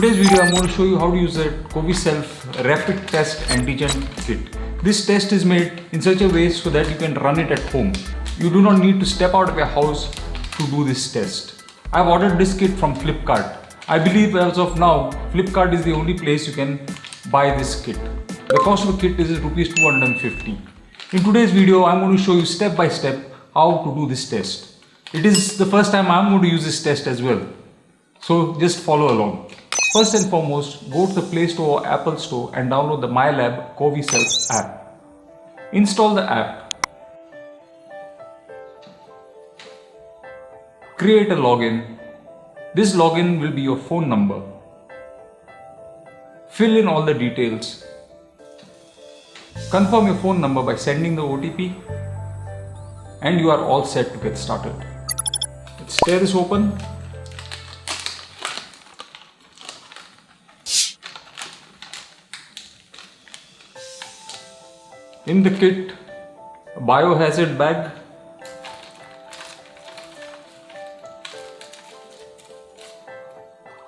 today's video, I'm going to show you how to use a CoviSelf rapid test antigen kit. This test is made in such a way so that you can run it at home. You do not need to step out of your house to do this test. I've ordered this kit from Flipkart. I believe as of now, Flipkart is the only place you can buy this kit. The cost of the kit is rupees 250. In today's video, I'm going to show you step by step how to do this test. It is the first time I'm going to use this test as well. So just follow along. First and foremost, go to the Play Store or Apple Store and download the MyLab CoviSelf app. Install the app. Create a login. This login will be your phone number. Fill in all the details. Confirm your phone number by sending the OTP and you are all set to get started. Let's tear this open. In the kit, a biohazard bag,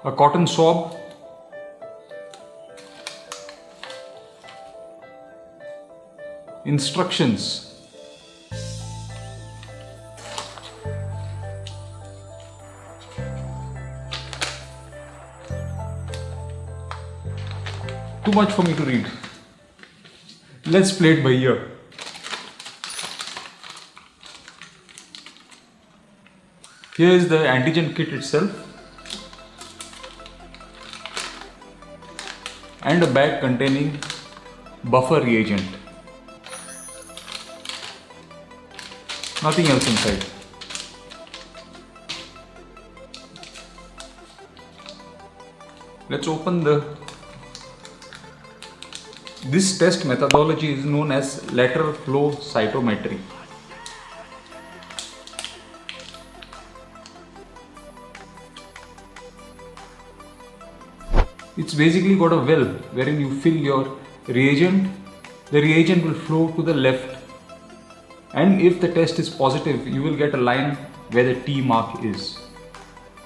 a cotton swab, instructions, too much for me to read. Let's play it by ear. Here is the antigen kit itself and a bag containing buffer reagent. Nothing else inside. Let's open This test methodology is known as lateral flow cytometry. It's basically got a well wherein you fill your reagent. The reagent will flow to the left, and if the test is positive, you will get a line where the T mark is.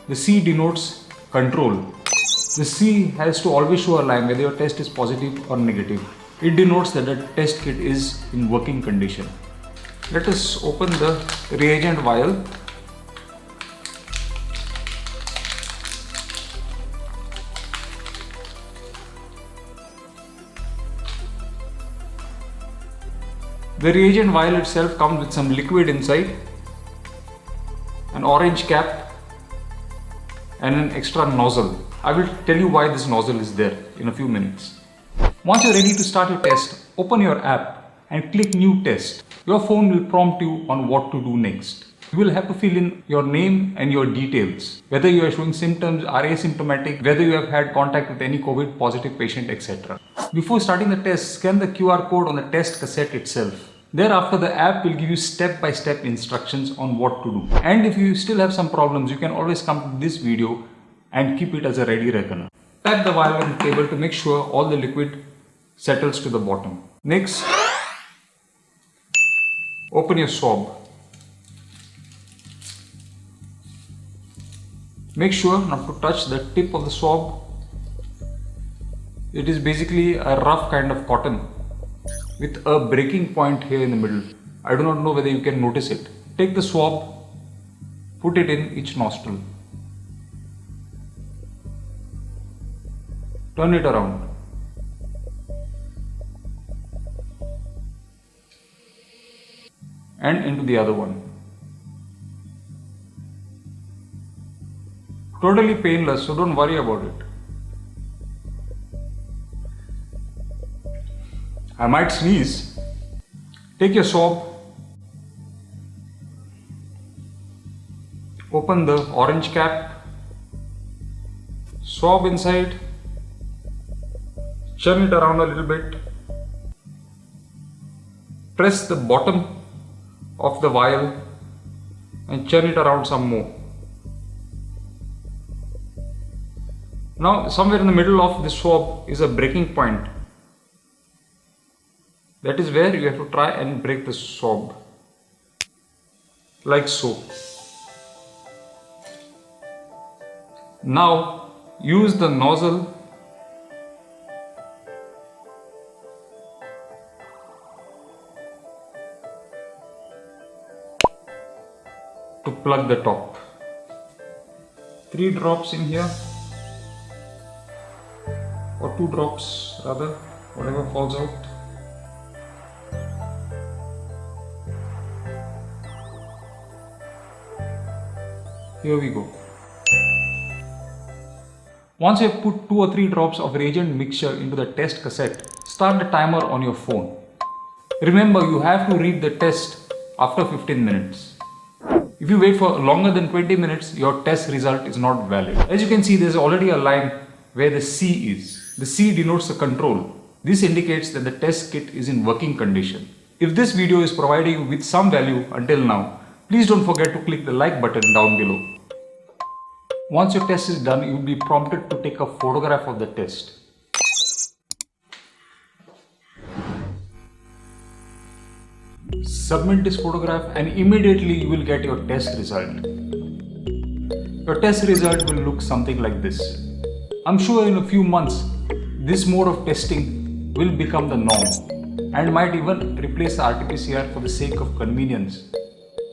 The C denotes control. The C has to always show a line whether your test is positive or negative. It denotes that the test kit is in working condition. Let us open the reagent vial. The reagent vial itself comes with some liquid inside, an orange cap and an extra nozzle. I will tell you why this nozzle is there in a few minutes. Once you're ready to start your test, open your app and click New Test. Your phone will prompt you on what to do next. You will have to fill in your name and your details, whether you are showing symptoms, are asymptomatic, whether you have had contact with any COVID positive patient, etc. Before starting the test, scan the QR code on the test cassette itself. Thereafter, the app will give you step-by-step instructions on what to do. And if you still have some problems, you can always come to this video and keep it as a ready reckoner. Tap the vial on the table to make sure all the liquid settles to the bottom. Next, open your swab. Make sure not to touch the tip of the swab. It is basically a rough kind of cotton with a breaking point here in the middle. I do not know whether you can notice it. Take the swab, put it in each nostril. Turn it around. And into the other one. Totally painless, so don't worry about it. I might sneeze. Take your swab. Open the orange cap. Swab inside. Churn it around a little bit. Press the bottom of the vial and churn it around some more. Now, somewhere in the middle of the swab is a breaking point. That is where you have to try and break the swab, like so. Now use the nozzle to plug the top. 3 drops in here, or 2 drops rather, whatever falls out. Here we go. Once you have put 2 or 3 drops of reagent mixture into the test cassette, start the timer on your phone. Remember, you have to read the test after 15 minutes. If you wait for longer than 20 minutes, your test result is not valid. As you can see, there is already a line where the C is. The C denotes the control. This indicates that the test kit is in working condition. If this video is providing you with some value until now, please don't forget to click the like button down below. Once your test is done, you will be prompted to take a photograph of the test. Submit this photograph and immediately you will get your test result. Your test result will look something like this. I'm sure in a few months, this mode of testing will become the norm and might even replace the RT-PCR for the sake of convenience.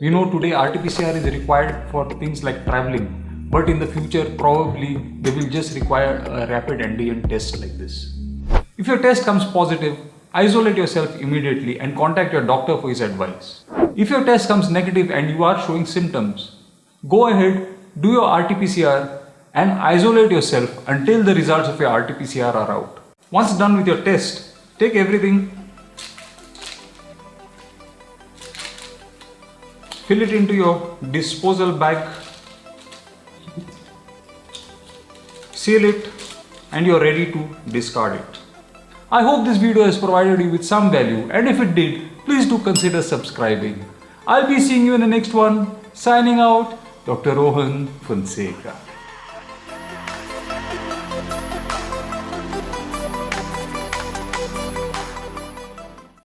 We know today RT-PCR is required for things like traveling, but in the future probably they will just require a rapid antigen test like this. If your test comes positive, isolate yourself immediately and contact your doctor for his advice. If your test comes negative and you are showing symptoms, go ahead, do your RT-PCR and isolate yourself until the results of your RT-PCR are out. Once done with your test, take everything, fill it into your disposal bag, seal it, and you're ready to discard it. I hope this video has provided you with some value, and if it did, please do consider subscribing. I'll be seeing you in the next one. Signing out, Dr. Rohan Fonseca.